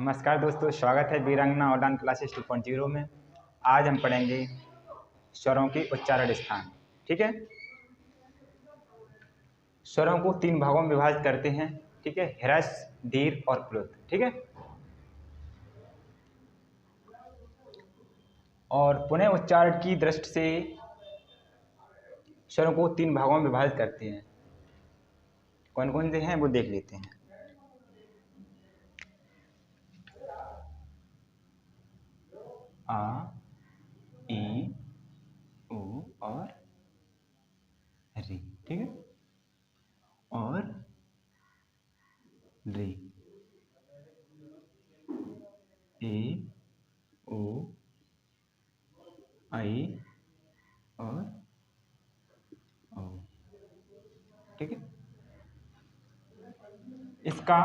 नमस्कार दोस्तों, स्वागत है वीरांगना ऑनलाइन क्लासेस 2.0 में। आज हम पढ़ेंगे स्वरों की उच्चारण स्थान। ठीक है, स्वरों को 3 भागों में विभाजित करते हैं। ठीक है, ह्रस्व, दीर्घ और प्लुत। ठीक है, और पुनः उच्चारण की दृष्टि से स्वरों को 3 भागों में विभाजित करते हैं। कौन कौन से हैं वो देख लेते हैं। आ, ई, उ और री। ठीक है, और री, ए, ओ, आई और ओ। ठीक है, इसका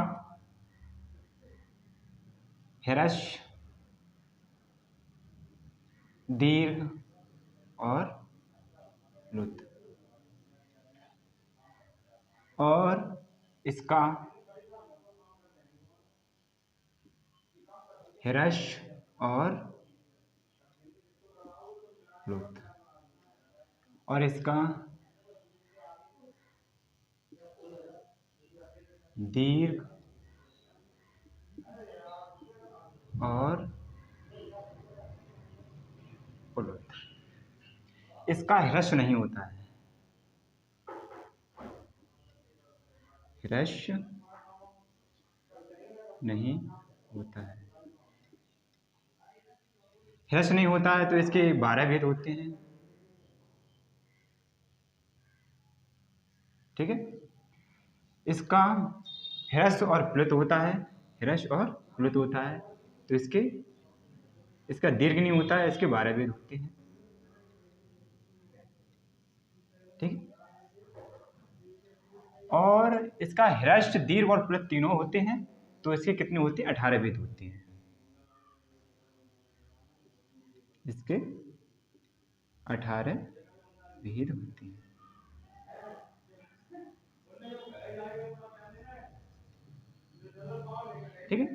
ह्रस्व, दीर्घ और प्लुत, और इसका ह्रस्व और प्लुत, और इसका दीर्घ और प्लुत। इसका ह्रस्व नहीं होता है, ह्रस्व नहीं होता है। ह्रस्व नहीं होता है तो इसके 12 भेद होते हैं। ठीक है, इसका ह्रस्व और प्लुत होता है, ह्रस्व और प्लुत होता है, तो इसका दीर्घ नहीं होता है, इसके 12 भेद होते हैं। ठीक, और इसका ह्रस्व, दीर्घ और प्लुत तीनों होते हैं, तो इसके कितने होते हैं? 18 भेद होते हैं। इसके 18 भेद होते हैं। ठीक है,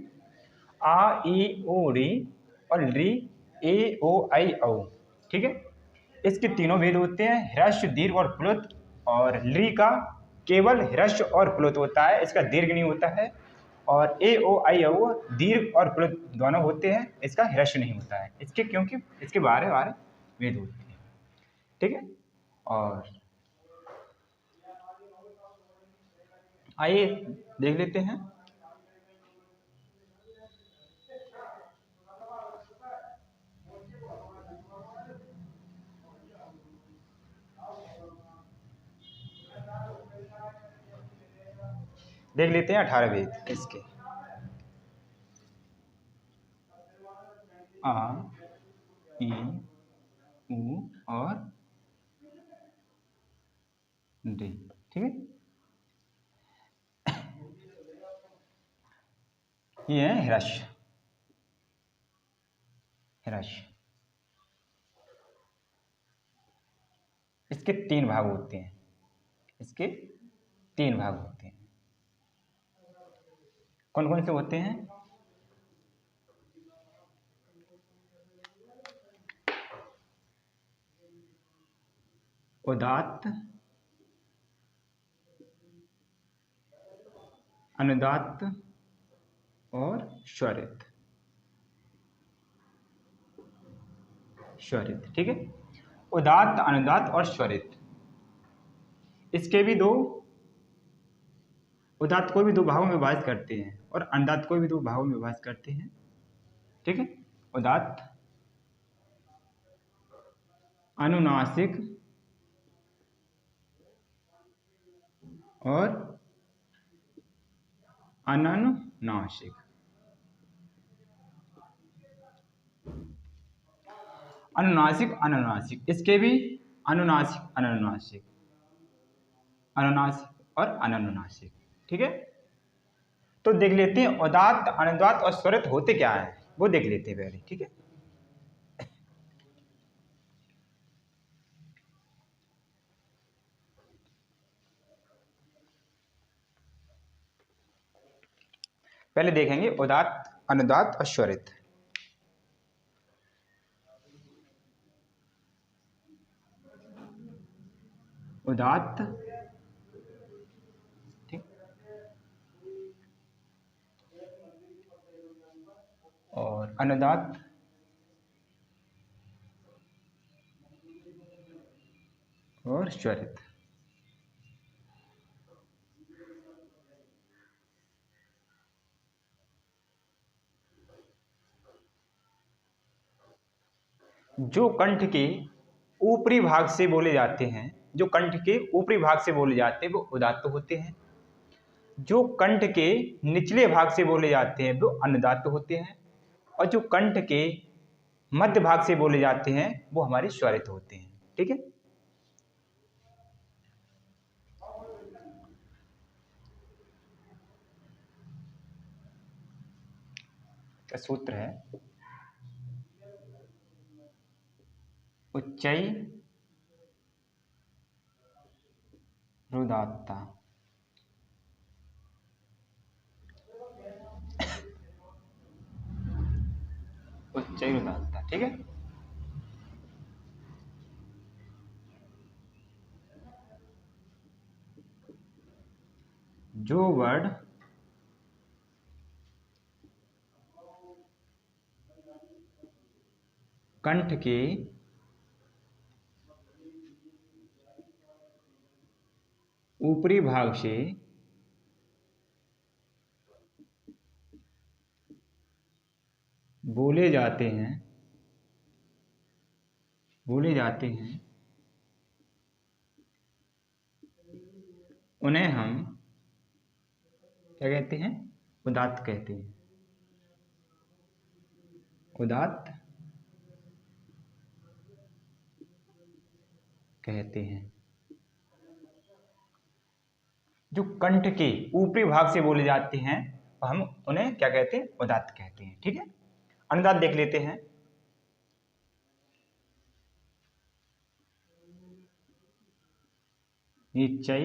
आ, ई, ओ, री और री, ए, ओ, आई, औ। ठीक है, इसके तीनों भेद होते हैं, ह्रस्व, दीर्घ और प्लुत। और री का केवल ह्रस्व और प्लुत होता है, इसका दीर्घ नहीं होता है। और ए, ओ, आई, औ दीर्घ और प्लुत दोनों होते हैं, इसका ह्रस्व नहीं होता है, इसके क्योंकि इसके 12 भेद होते हैं। ठीक है, और आइए देख लेते हैं। देख लेते हैं 18 भेद इसके। आ, ई, उ और डी। ठीक है, ये है ह्रस्व। इसके 3 भाग होते हैं, इसके 3 भाग होते हैं। कौन कौन से होते हैं? उदात्त, अनुदात्त और स्वरित। ठीक है, उदात्त, अनुदात्त और स्वरित, इसके भी दो, उदात्त को भी 2 भागों में विभाजित करते हैं और अनुदात्त को भी 2 भागों में विभाजित करते हैं। ठीक है, उदात्त, अनुनासिक और अननुनासिक। अनुनासिक, अनुनासिक, इसके भी अनुनासिक, अनुनासिक, अनुनासिक और अननुनासिक। ठीक है, तो देख लेते हैं उदात्त, अनुदात्त और स्वरित होते क्या है, वो देख लेते हैं पहले। ठीक है, पहले देखेंगे उदात्त, अनुदात्त और स्वरित। उदात्त, ठीक, और अनुदात्त और स्वरित। जो कंठ के ऊपरी भाग से बोले जाते हैं, जो कंठ के ऊपरी भाग से बोले जाते हैं वो उदात्त होते हैं। जो कंठ के निचले भाग से बोले जाते हैं वो अनुदात्त होते हैं। और जो कंठ के मध्य भाग से बोले जाते हैं वो हमारे स्वरित होते हैं। ठीक है, का सूत्र है उच्चई रुदात्ता। उच्चई रुदात्ता, ठीक है। जो वर्ड कंठ के ऊपरी भाग से बोले जाते हैं उन्हें हम क्या कहते हैं? उदात्त कहते हैं। उदात्त कहते हैं। जो कंठ के ऊपरी भाग से बोले जाते हैं हम उन्हें क्या कहते हैं? उदात्त कहते हैं। ठीक है, अनुदात्त देख लेते हैं। निचई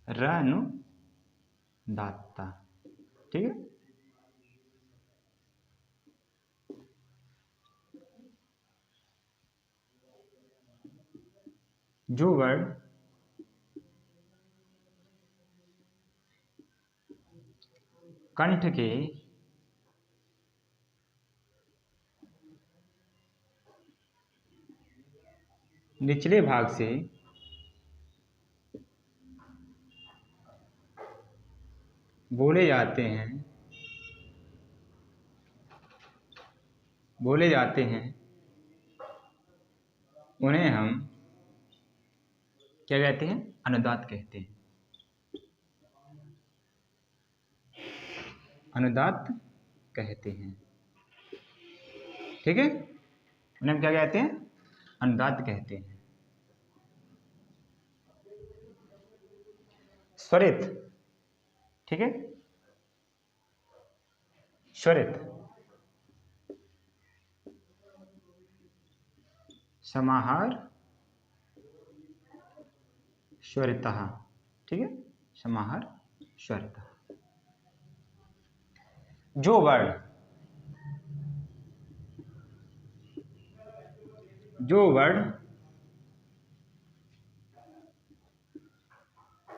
रनुदात्ता, ठीक है। जो वर्ड कंठ के निचले भाग से बोले जाते हैं उन्हें हम क्या कहते हैं? अनुदात्त कहते हैं। अनुदात्त कहते हैं, ठीक है। उन्हें हम क्या कहते हैं? अनुदात्त कहते हैं। स्वरित, ठीक है। स्वरित समाहार स्वरितः, ठीक है। समाहार स्वरितः। जो वर्ड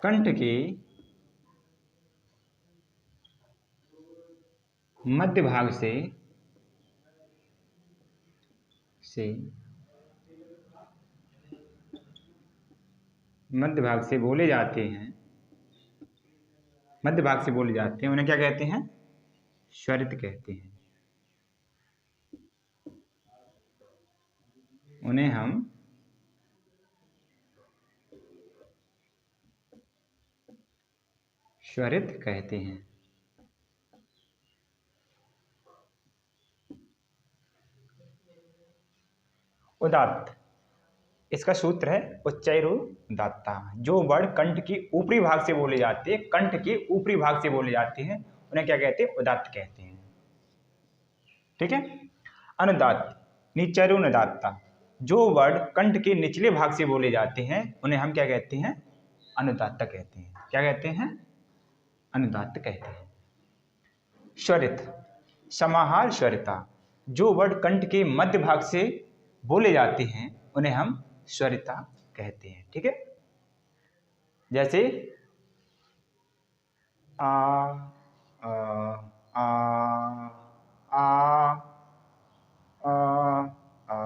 कंठ के मध्य भाग से बोले जाते हैं उन्हें क्या कहते हैं? स्वरित कहते हैं। उन्हें हम स्वरित कहते हैं। उदात्त, इसका सूत्र है उच्चैरुदात्ता। जो वर्ड कंठ के ऊपरी भाग से बोले जाते हैं उन्हें क्या कहते हैं? उदात्त कहते हैं। ठीक है। अनुदात्त नीचैरुदात्ता। जो वर्ड कंठ के निचले भाग से बोले जाते हैं उन्हें हम क्या कहते हैं? अनुदात्त कहते हैं। क्या कहते हैं? अनुदात्त कहते हैं। स्वरित समाहार स्वरिता। जो वर्ड कंठ के मध्य भाग से बोले जाते हैं उन्हें हम स्वरिता कहते हैं। ठीक है, जैसे आ आ आ आ आ आ।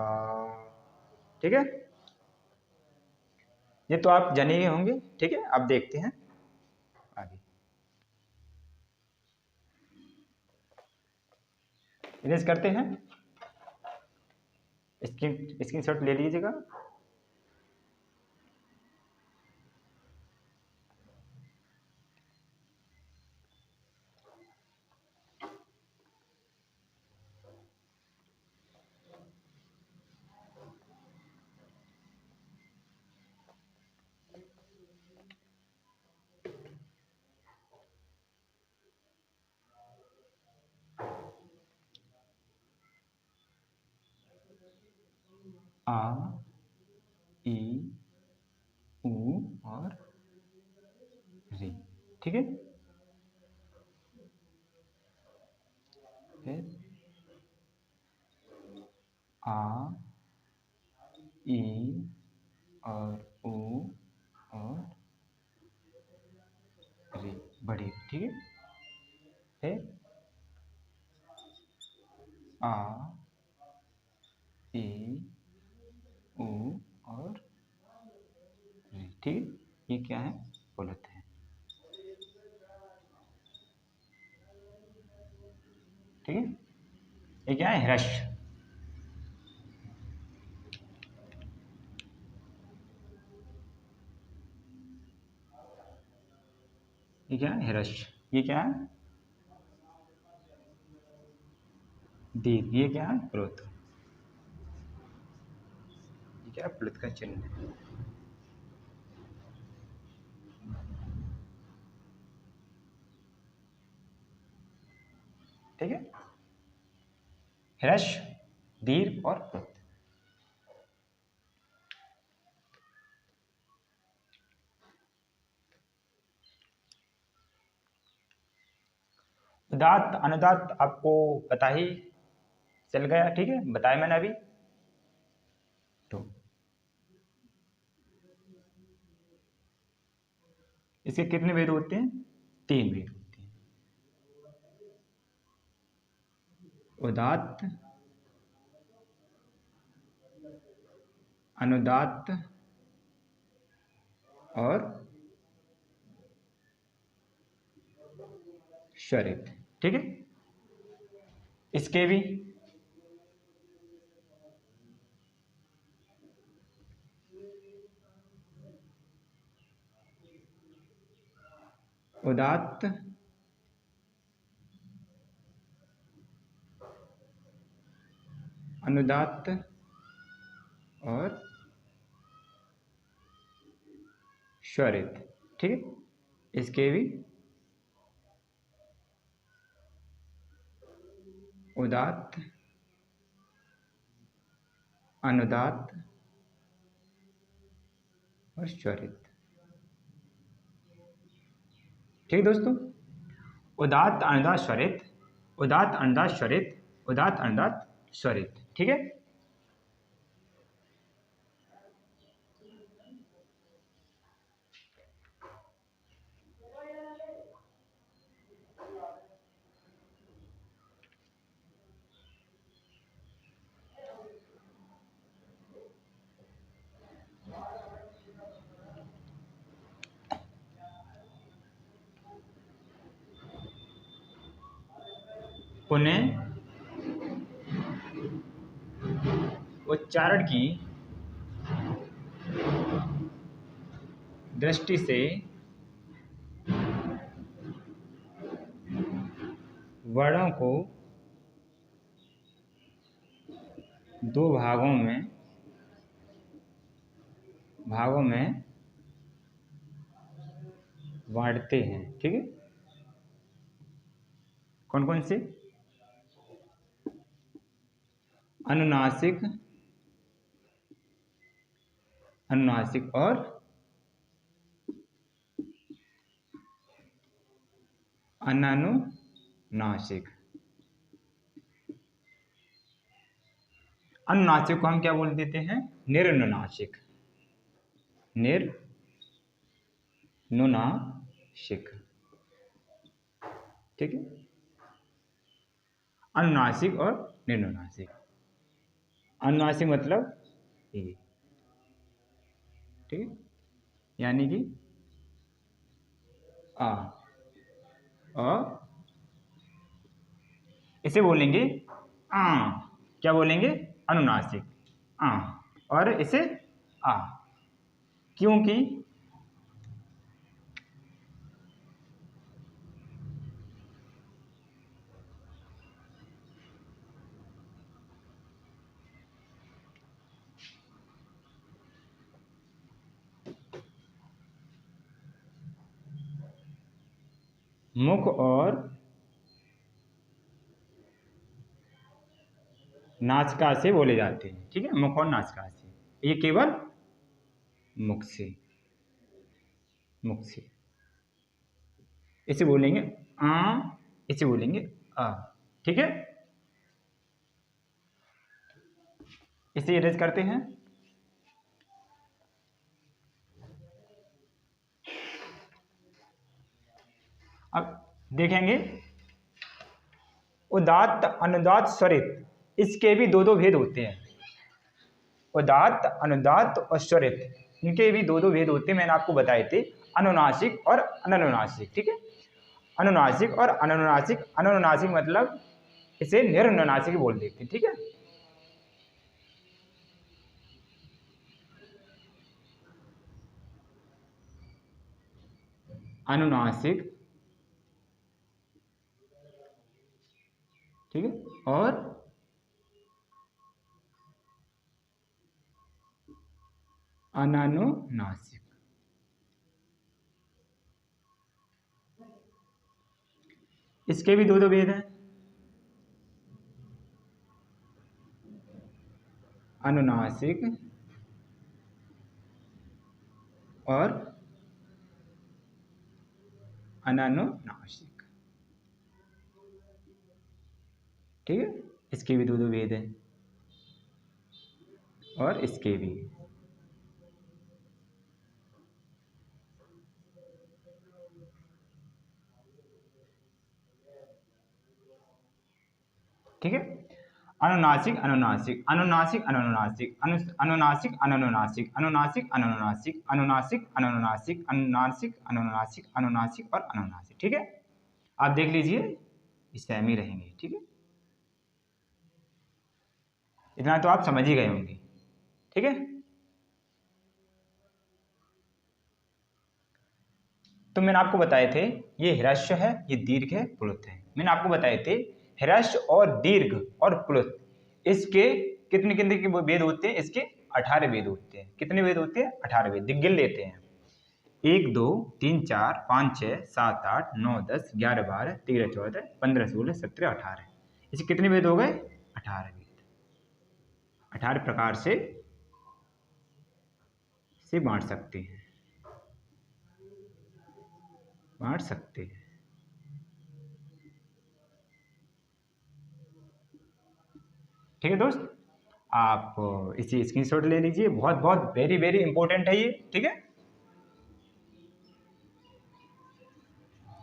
ठीक है, ये तो आप जाने ही होंगे। ठीक है, अब देखते हैं आगे। इरेज करते हैं, स्क्रीनशॉट ले लीजिएगा। आ, ई, ऊ और री। ठीक है, फिर आ, ई और ऊ और री, बड़ी। ठीक है, फिर आ, ई, ऊ और री। ठीक है, ये क्या है? बोलते हैं। ठीक है, ये क्या है? ह्रस्व। ये क्या है? ह्रस्व। ये क्या है? दीर्घ। ये क्या है? प्लुत। ये क्या है? प्लुत का चिन्ह है। ठीक है, ह्रस्व, दीर्घ और प्लुत। उदात्त अनुदात्त आपको पता ही चल गया। ठीक है, बताया मैंने अभी। तो इसके कितने भेद होते हैं? 3 भेद होते हैं। उदात्त, अनुदात्त और स्वरित। ठीक है, इसके भी उदात्त, अनुदात्त और स्वरित। ठीक है, इसके भी उदात्त, अनुदात्त और स्वरित। ठीक है दोस्तों, उदात्त अनुदात्त स्वरित, उदात्त अनुदात्त स्वरित, उदात्त अनुदात्त स्वरित। ठीक है, पुनः उच्चारण की दृष्टि से वर्णों को 2 भागों में बांटते हैं। ठीक है, कौन कौन से? अनुनासिक, अनुनासिक और अनानुनासिक। अनुनासिक को हम क्या बोल देते हैं? निर्नुनासिक। निर्नुनासिक, ठीक है। अनुनासिक और निर्नुनासिक। अनुनासिक मतलब ये, ठीक है, यानी कि आ, इसे बोलेंगे आ, क्या बोलेंगे? अनुनासिक आ, और इसे आ, क्योंकि मुख और नासिका से बोले जाते हैं, ठीक है, मुख और नासिका से, ये केवल मुख से, इसे बोलेंगे आ, इसे बोलेंगे आ, ठीक है। इसे इरेज करते हैं। अब देखेंगे उदात्त अनुदात्त स्वरित, इसके भी दो भेद होते हैं। उदात्त अनुदात्त और स्वरित, इनके भी दो भेद होते हैं, मैंने आपको बताए थे, अनुनासिक और अननुनासिक, ठीक है। अनुनासिक और अननुनासिक, अननुनासिक मतलब इसे निर्नुनासिक बोल देते हैं, ठीक है। अनुनासिक, ठीक है, और अननुनासिक। इसके भी दो भेद हैं, अनुनासिक और अननुनासिक, ठीक है। इसके भी दो भेद हैं और इसके भी, ठीक है। अनुनासिक अनुनासिक, अनुनासिक अनुनासिक, अनुनासिक अनुनासिक, अनुनासिक अनुनासिक, अनुनासिक अनुनासिक, अनुनासिक अनुनासिक, अनुनासिक और अनुनासिक, ठीक है। आप देख लीजिए, इस टाइम ही रहेंगे, ठीक है। इतना तो आप समझ ही गए होंगे, ठीक है। तो मैंने आपको बताए थे, ये ह्रस्व है, ये दीर्घ है, प्लुत है। मैंने आपको बताए थे ह्रस्व और दीर्घ और प्लुत, इसके कितने कितने के भेद होते हैं? इसके 18 भेद होते हैं। कितने भेद होते हैं? 18 भेद। गिन लेते हैं, 1 2 3 4 5 6 7 8 9 10 11 12 13 14 15 16 17 18। इसे कितने भेद हो गए? 18 भेद। 18 प्रकार से बांट सकते हैं, बांट सकते हैं, ठीक है दोस्त। आप इसी स्क्रीनशॉट ले लीजिए, बहुत बहुत वेरी वेरी इंपॉर्टेंट है ये, ठीक है,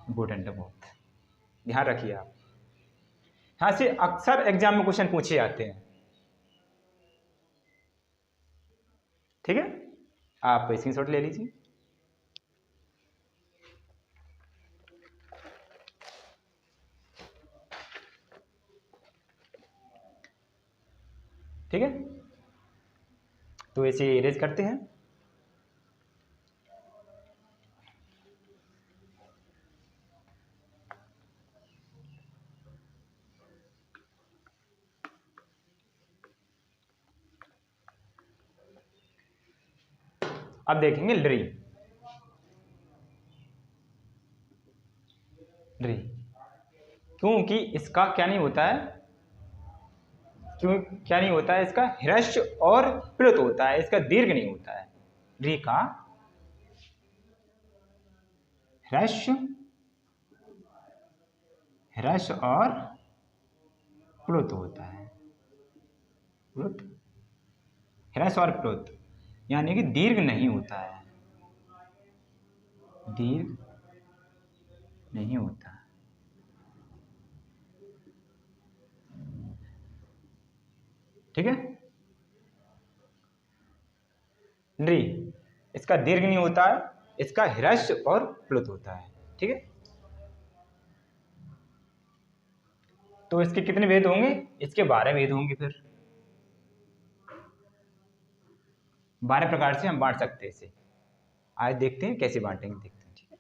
इंपॉर्टेंट है बहुत, ध्यान रखिए आप। यहाँ से अक्सर एग्जाम में क्वेश्चन पूछे जाते हैं, ठीक है। आप स्क्रीनशॉट ले लीजिए। ठीक है, तो इसे इरेज करते हैं। अब देखेंगे ड्री। ड्री, क्योंकि इसका क्या नहीं होता है, क्यों क्या नहीं होता है? इसका ह्रस्व और प्लुत होता है, इसका दीर्घ नहीं होता है। ड्री का ह्रस्व और प्लुत होता है, प्लुत, ह्रस्व और प्लुत, यानी कि दीर्घ नहीं होता है, दीर्घ नहीं होता। ठीक है, नृ, इसका दीर्घ नहीं होता है, इसका ह्रस्व और प्लुत होता है। ठीक है, तो इसके कितने भेद होंगे? इसके 12 भेद होंगे। फिर 12 प्रकार से हम बांट सकते हैं इसे। आज देखते हैं कैसे बांटेंगे, देखते हैं। ठीक है,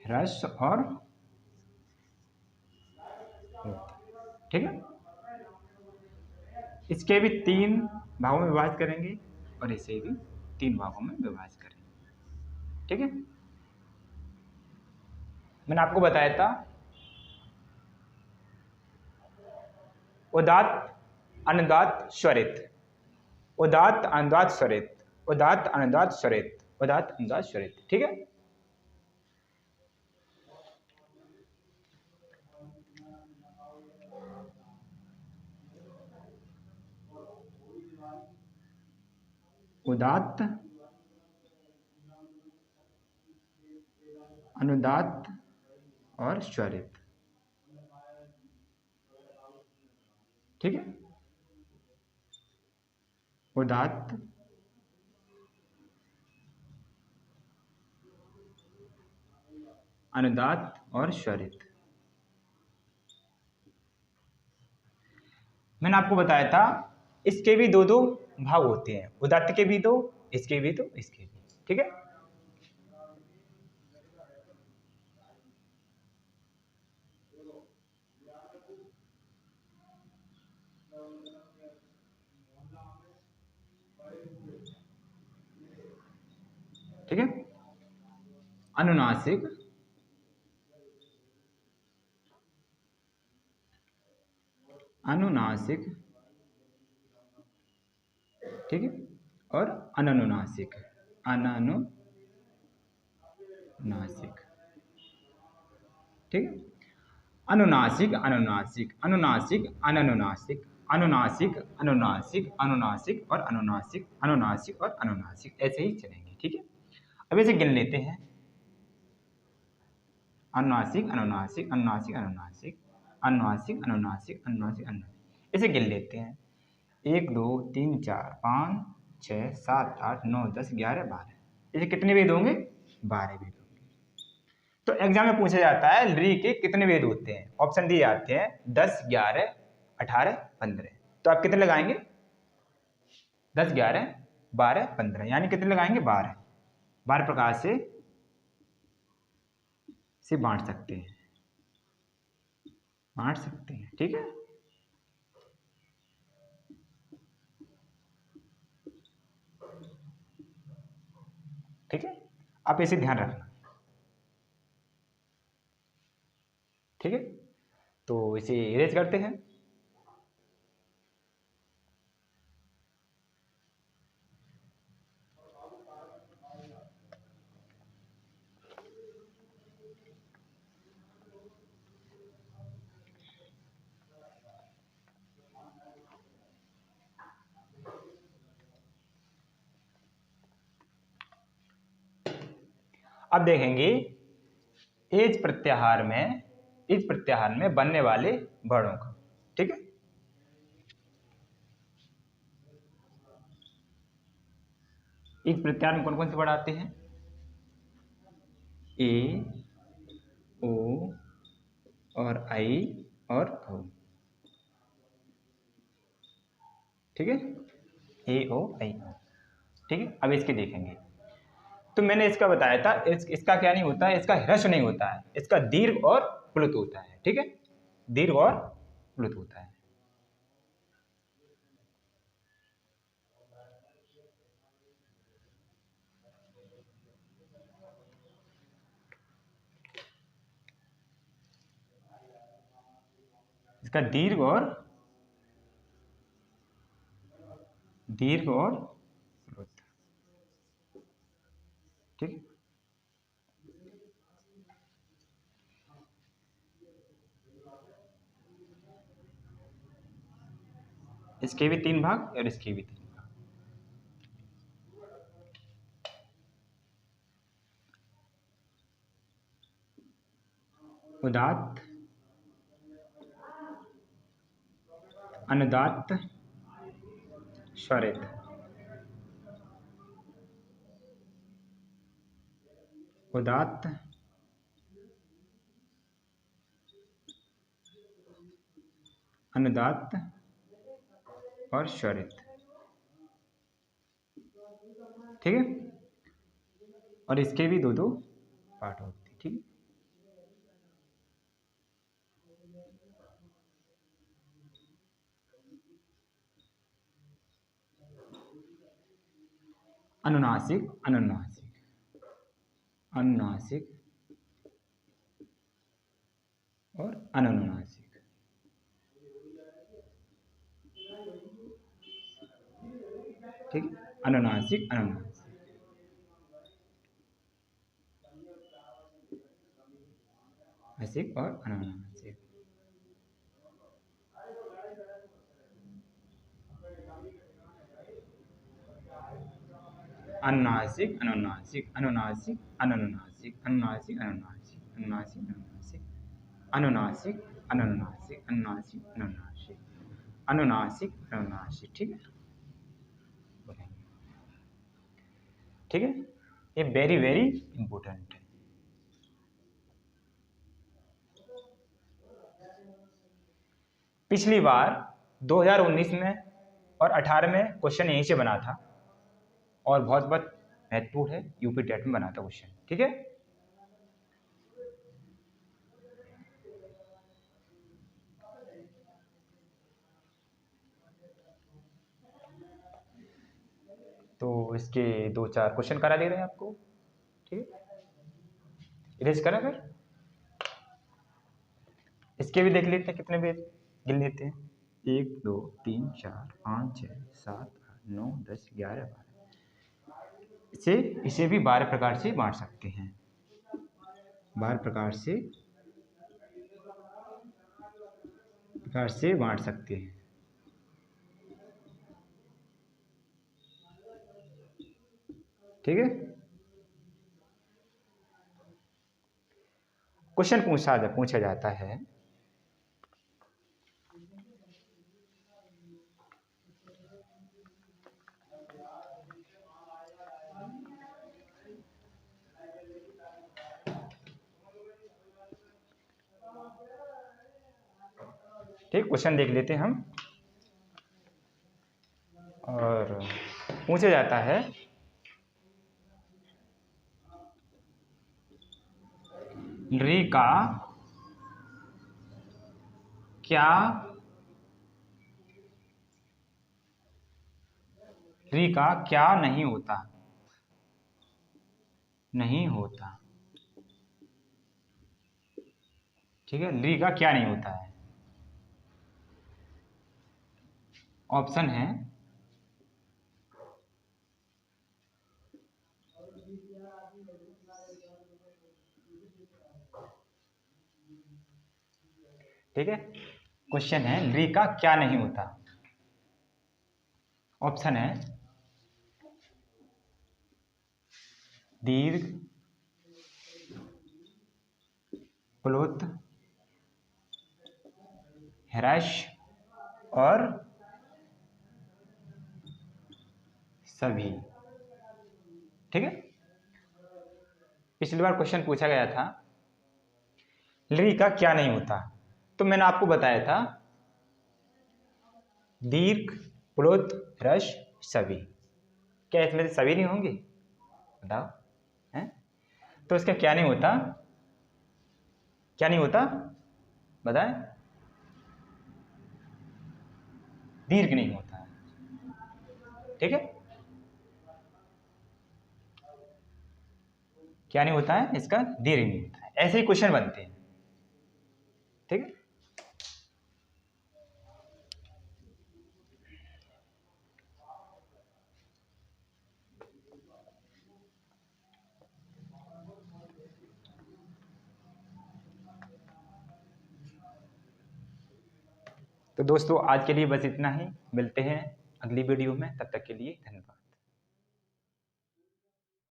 ह्रस्व और प्लुत। ठीक है, इसके भी 3 भागों में विभाजित करेंगे और इसे भी 3 भागों में विभाजित करेंगे। ठीक है, मैंने आपको बताया था उदात्त, अनुदात्त, स्वरित, उदात्त, अनुदात्त, स्वरित, उदात्त, अनुदात्त, स्वरित, उदात्त, अनुदात्त, स्वरित। ठीक है, उदात्त, अनुदात्त और स्वरित। ठीक है, उदात्त, अनुदात्त और स्वरित। मैंने आपको बताया था इसके भी 2-2 भाग होते हैं, उदात्त के भी 2, इसके भी 2, इसके भी। ठीक है, ठीक है, अनुनासिक, अनुनासिक, ठीक है, और अननुनासिक, अननुनासिक। ठीक है, अनुनासिक, अनुनासिक, अनुनासिक, अननुनासिक, अनुनासिक, अनुनासिक, अनुनासिक और अनुनासिक, अनुनासिक और अनुनासिक, ऐसे ही चलेंगे। ठीक है, अब इसे गिन लेते हैं। अनुनासिक, अनुनासिक, अनुनासिक, अनुनासिक, अनुनासिक, अनुनासिक, अनुनासिक, अनुनासिक, इसे गिन लेते हैं। 1 2 3 4 5 6 7 8 9 10 11 12, इसे कितने वेद होंगे? 12 वेद होंगे। तो एग्जाम में पूछा जाता है री के कितने वेद होते हैं, ऑप्शन दिए जाते हैं 10 11 18 15। तो आप कितने लगाएंगे? 10 11 12 15, यानी कितने लगाएंगे? 12। 12 प्रकार से बांट सकते हैं, बांट सकते हैं। ठीक है, ठीक है, आप इसे ध्यान रखना। ठीक है, तो इसे इरेज करते हैं। अब देखेंगे एज प्रत्याहार में बनने वाले वर्णों का। ठीक है, इस प्रत्याहार में कौन कौन से वर्ड आते हैं? ए, ओ और आई और औ। ठीक है, ए ओ आई ओ। ठीक है, अब इसके देखेंगे। तो मैंने इसका बताया था इसका क्या नहीं होता है, इसका ह्रस्व नहीं होता है, इसका दीर्घ और प्लुत होता है। ठीक है, दीर्घ और प्लुत होता है। इसका दीर्घ और प्लुत। ठीक, इसके भी 3 भाग और इसके भी 3 भाग। उदात्त, अनुदात्त, स्वरित। उदात्त, अनुदात्त और स्वरित। ठीक है, और इसके भी 2 पार्ट होते हैं। ठीक है, अनुनासिक, अनुनासिक और अनुनासिक। ठीक, अनुनासिक, अनुनासिक और अनुनासिक। अनुनासिक, अनुनासिक, अनुनासिक, अनुनासिक, अनुनासिक, अनुनासिक, अनुनासिक, अनुनासिक, अनुनासिक, अनुनासिक, अनुनासिक, अनुनासिक, अनुनासिक, अनुनासिक। ठीक है, ठीक है, ये वेरी वेरी इंपॉर्टेंट है। पिछली बार 2019 में और 18 में क्वेश्चन यहीं से बना था और बहुत बहुत महत्वपूर्ण है, यूपी टेट में बना था क्वेश्चन। ठीक है, तो इसके 2-4 क्वेश्चन करा दे रहे हैं आपको। ठीक है, इरेज करा फिर इसके भी देख लेते हैं, कितने पेज गिन लेते हैं। 1 2 3 4 5 6 7 8 9 10 11 12। इसे भी 12 प्रकार से बांट सकते हैं, 12 प्रकार से बांट सकते हैं। ठीक है, क्वेश्चन पूछा जाता है ठीक, क्वेश्चन देख लेते हैं हम। और पूछा जाता है री का क्या नहीं होता, ठीक है, री का क्या नहीं होता है। ऑप्शन है ठीक है, क्वेश्चन है री का क्या नहीं होता। ऑप्शन है दीर्घ, प्लुत, ह्रस्व और सभी। ठीक है, पिछली बार क्वेश्चन पूछा गया था री का क्या नहीं होता, तो मैंने आपको बताया था दीर्घ, प्लुत, ह्रस्व, सभी। क्या इसमें से सभी नहीं होंगे, बताओ हैं? तो इसका क्या नहीं होता, बताएं। दीर्घ नहीं होता है। ठीक है, क्या नहीं होता है, इसका दीर्घ नहीं होता है। ऐसे ही क्वेश्चन बनते हैं। ठीक है, तो दोस्तों आज के लिए बस इतना ही, मिलते हैं अगली वीडियो में, तब तक के लिए धन्यवाद।